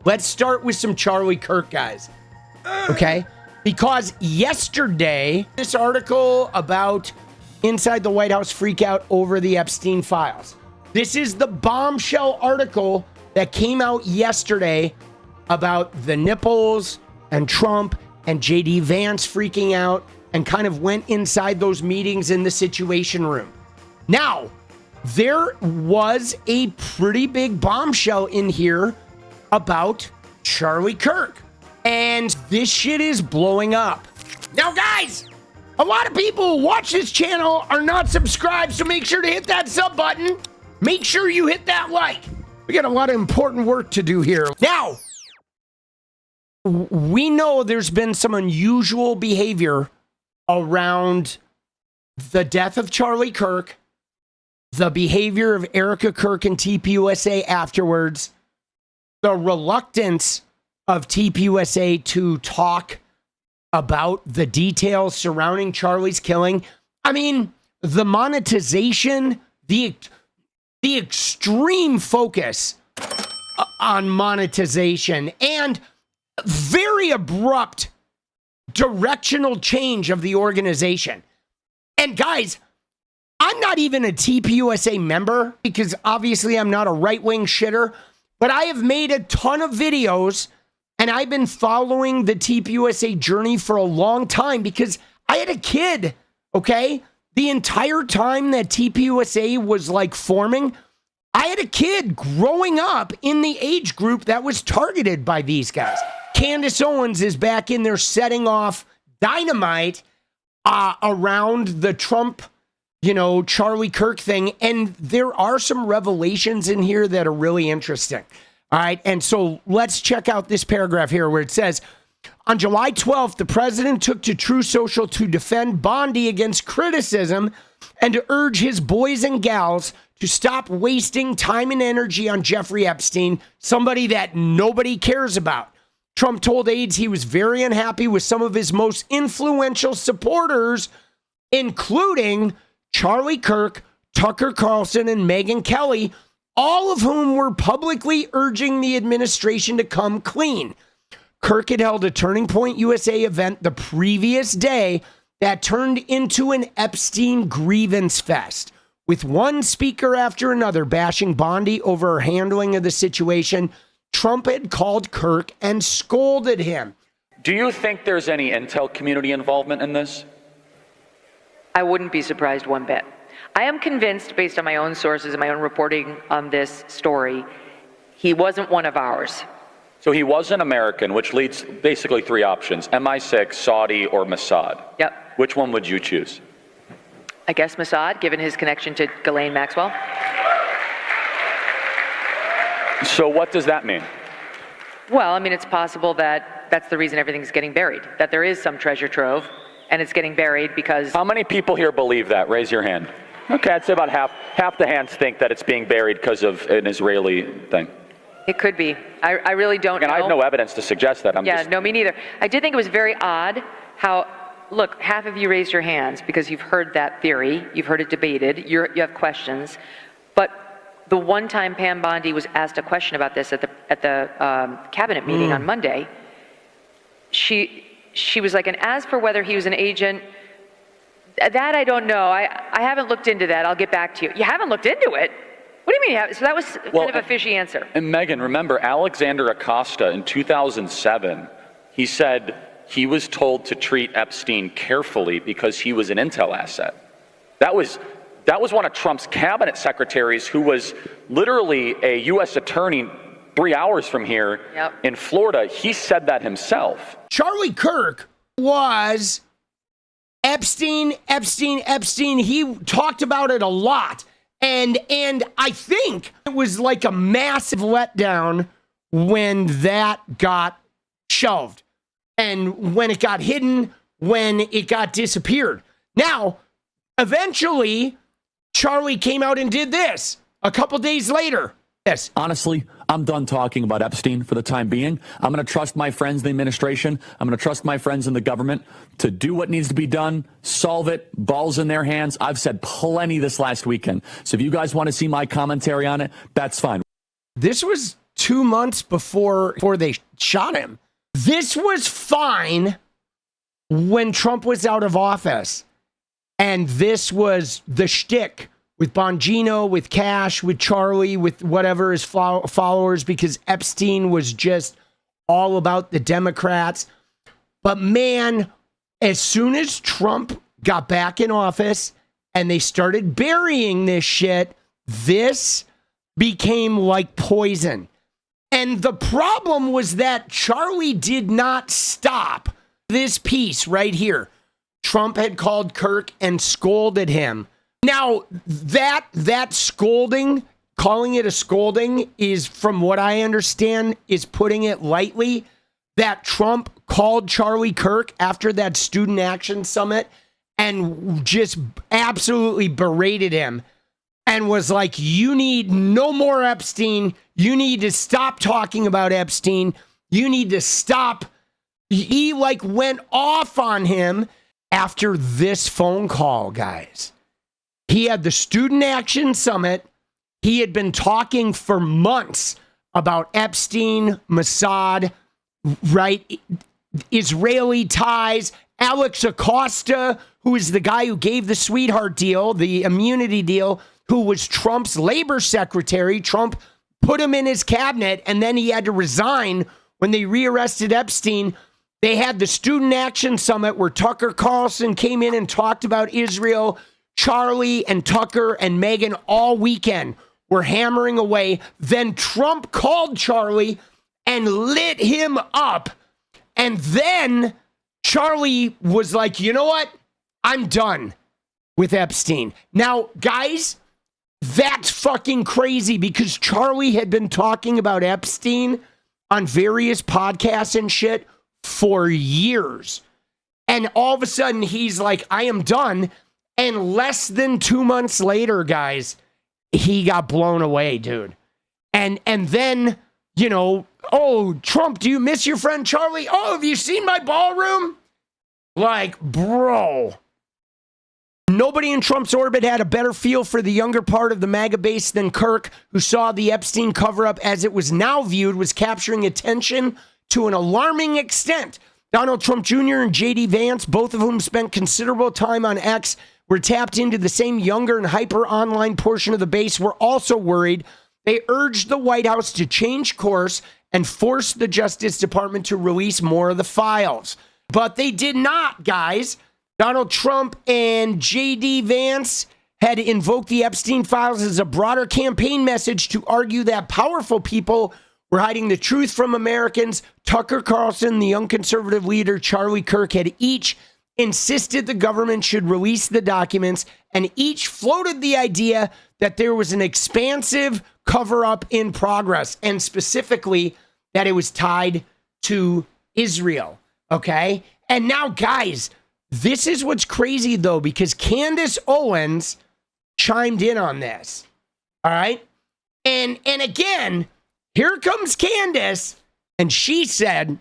Let's start with some Charlie Kirk, guys. Okay? Because yesterday, this article about inside the White House freak out over the Epstein files. This is the bombshell article that came out yesterday about the nipples and Trump and JD Vance freaking out and kind of went inside those meetings in the Situation Room. Now, there was a pretty big bombshell in here about Charlie Kirk. And this shit is blowing up. Now, guys, a lot of people who watch this channel are not subscribed, so make sure to hit that sub button. Make sure you hit that like. We got a lot of important work to do here. Now, we know there's been some unusual behavior around the death of Charlie Kirk, the behavior of Erica Kirk and 𝗙PUSA afterwards, the reluctance of 𝗙PUSA to talk about the details surrounding Charlie's killing. I mean, the monetization, the extreme focus on monetization, and very abrupt directional change of the organization. And guys, I'm not even a 𝗙PUSA member because obviously I'm not a right-wing shitter, but I have made a ton of videos and I've been following the 𝗙PUSA journey for a long time because I had a kid, okay? The entire time that 𝗙PUSA was like forming, I had a kid growing up in the age group that was targeted by these guys. Candace Owens is back in there setting off dynamite around the Trump, Charlie Kirk thing. And there are some revelations in here that are really interesting. All right. And so let's check out this paragraph here where it says, on July 12th, the president took to True Social to defend Bondi against criticism and to urge his boys and gals to stop wasting time and energy on Jeffrey Epstein, somebody that nobody cares about. Trump told aides he was very unhappy with some of his most influential supporters, including Charlie Kirk, Tucker Carlson, and Megyn Kelly, all of whom were publicly urging the administration to come clean. Kirk had held a Turning Point USA event the previous day that turned into an Epstein grievance fest, with one speaker after another bashing Bondi over her handling of the situation. Trump had called Kirk and scolded him. Do you think there's any intel community involvement in this? I wouldn't be surprised one bit. I am convinced, based on my own sources and my own reporting on this story, he wasn't one of ours. So he was an American, which leads basically three options: MI6, Saudi, or Mossad. Yep. Which one would you choose? I guess Mossad, given his connection to Ghislaine Maxwell. So what does that mean? Well, I mean, it's possible that that's the reason everything's getting buried, that there is some treasure trove, and it's getting buried because... How many people here believe that? Raise your hand. Okay, I'd say about half the hands think that it's being buried because of an Israeli thing. It could be. I really don't know. And I have no evidence to suggest that. No, me neither. I did think it was very odd how, look, half of you raised your hands because you've heard that theory, you've heard it debated, you have questions, but the one time Pam Bondi was asked a question about this at the cabinet meeting on Monday, she was like, and as for whether he was an agent, that I don't know. I haven't looked into that. I'll get back to you. You haven't looked into it? What do you mean you haven't? So that was kind of a fishy answer. And Megan, remember Alexander Acosta in 2007, he said he was told to treat Epstein carefully because he was an intel asset. That was one of Trump's cabinet secretaries who was literally a U.S. attorney 3 hours from here in Florida. He said that himself. Charlie Kirk was Epstein. He talked about it a lot. And I think it was like a massive letdown when that got shelved and when it got hidden, when it got disappeared. Now, eventually, Charlie came out and did this a couple days later. Yes. Honestly, I'm done talking about Epstein for the time being. I'm going to trust my friends in the administration. I'm going to trust my friends in the government to do what needs to be done, solve it, balls in their hands. I've said plenty this last weekend. So if you guys want to see my commentary on it, that's fine. This was 2 months before they shot him. This was fine when Trump was out of office. And this was the shtick with Bongino, with Cash, with Charlie, with whatever his followers, because Epstein was just all about the Democrats. But man, as soon as Trump got back in office and they started burying this shit, this became like poison. And the problem was that Charlie did not stop. This piece right here, Trump had called Kirk and scolded him. Now, that scolding, calling it a scolding, is, from what I understand, is putting it lightly, that Trump called Charlie Kirk after that student action summit and just absolutely berated him and was like, you need no more Epstein. You need to stop talking about Epstein. You need to stop. He like went off on him after this phone call, guys. He had the student action summit. He had been talking for months about Epstein, Mossad, right? Israeli ties. 𝗙𝗪𝗪cie𝗶𝗆𝗆, who is the guy who gave the sweetheart deal, the immunity deal, who was Trump's labor secretary. Trump put him in his cabinet, and then he had to resign when they rearrested Epstein. They had the Student Action Summit where Tucker Carlson came in and talked about Israel. Charlie and Tucker and Meghan all weekend were hammering away. Then Trump called Charlie and lit him up. And then Charlie was like, you know what? I'm done with Epstein. Now, guys, that's fucking crazy, because Charlie had been talking about Epstein on various podcasts and shit for years. And all of a sudden he's like, I am done. And less than 2 months later, guys, he got blown away, dude. And then, you know, oh, Trump, do you miss your friend Charlie? Oh, have you seen my ballroom? Like, bro. Nobody in Trump's orbit had a better feel for the younger part of the MAGA base than Kirk, who saw the Epstein cover-up, as it was now viewed, was capturing attention to an alarming extent. Donald Trump Jr. and J.D. Vance, both of whom spent considerable time on X, were tapped into the same younger and hyper-online portion of the base, were also worried. They urged the White House to change course and force the Justice Department to release more of the files. But they did not, guys. Donald Trump and J.D. Vance had invoked the Epstein files as a broader campaign message to argue that powerful people were hiding the truth from Americans. Tucker Carlson, the young conservative leader, Charlie Kirk, had each insisted the government should release the documents, and each floated the idea that there was an expansive cover-up in progress, and specifically that it was tied to Israel, okay? And now, guys, this is what's crazy, though, because Candace Owens chimed in on this, all right? And again, here comes Candace, and she said,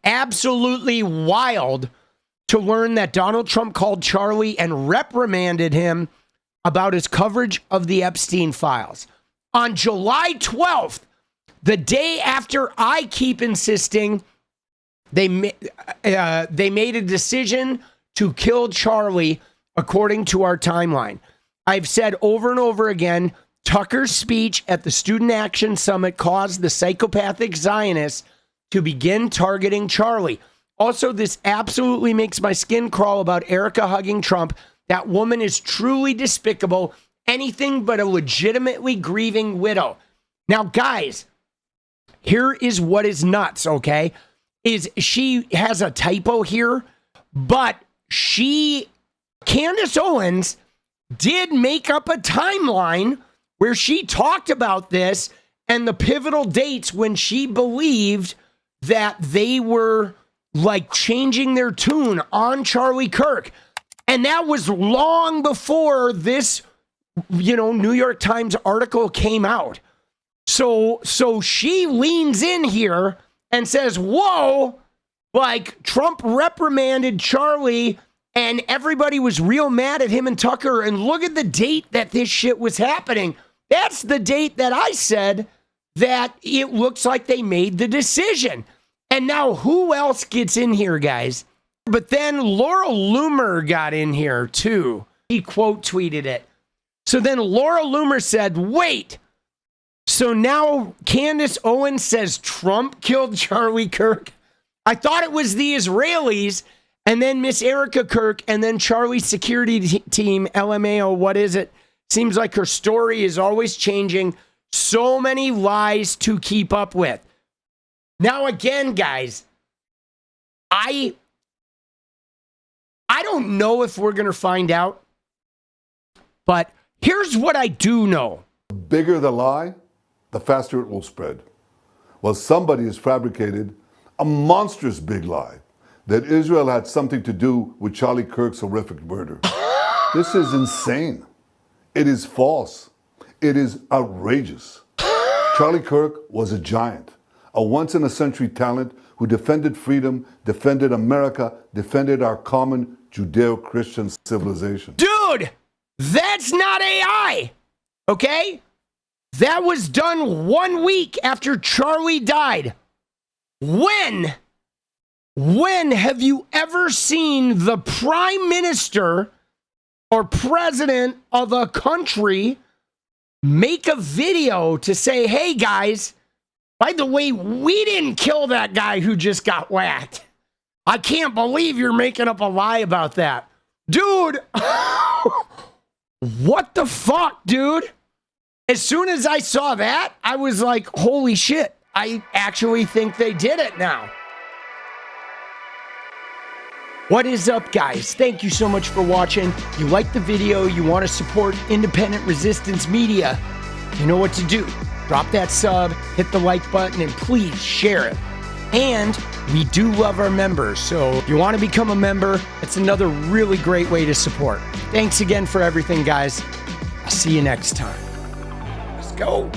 absolutely wild to learn that Donald Trump called Charlie and reprimanded him about his coverage of the Epstein files. On July 12th, the day after I keep insisting they made a decision to kill Charlie, according to our timeline. I've said over and over again, Tucker's speech at the Student Action Summit caused the psychopathic Zionists to begin targeting Charlie. Also, this absolutely makes my skin crawl about Erica hugging Trump. That woman is truly despicable, anything but a legitimately grieving widow. Now, guys, here is what is nuts, okay? Is she has a typo here, but Candace Owens did make up a timeline where she talked about this and the pivotal dates when she believed that they were like changing their tune on Charlie Kirk. And that was long before this, New York Times article came out. So she leans in here and says, whoa, like Trump reprimanded Charlie and everybody was real mad at him and Tucker. And look at the date that this shit was happening. That's the date that I said that it looks like they made the decision. And now who else gets in here, guys? But then Laura Loomer got in here too. He quote tweeted it. So then Laura Loomer said, wait, so now Candace Owens says Trump killed Charlie Kirk? I thought it was the Israelis, and then Miss Erica Kirk, and then Charlie's security team, LMAO, what is it? Seems like her story is always changing. So many lies to keep up with. Now again, guys, I don't know if we're going to find out, but here's what I do know. The bigger the lie, the faster it will spread. Well, somebody has fabricated a monstrous big lie that Israel had something to do with Charlie Kirk's horrific murder. This is insane. It is false. It is outrageous. Charlie Kirk was a giant, a once-in-a-century talent who defended freedom, defended America, defended our common Judeo-Christian civilization. Dude, that's not AI, okay? That was done 1 week after Charlie died. When have you ever seen the prime minister or president of a country make a video to say, hey guys, by the way, we didn't kill that guy who just got whacked. I can't believe you're making up a lie about that. Dude, what the fuck, dude? As soon as I saw that, I was like, holy shit, I actually think they did it now. What is up, guys? Thank you so much for watching. If you like the video, you want to support independent resistance media, you know what to do. Drop that sub, hit the like button, and please share it. And we do love our members, so if you want to become a member, it's another really great way to support. Thanks again for everything, guys. I'll see you next time. Let's go.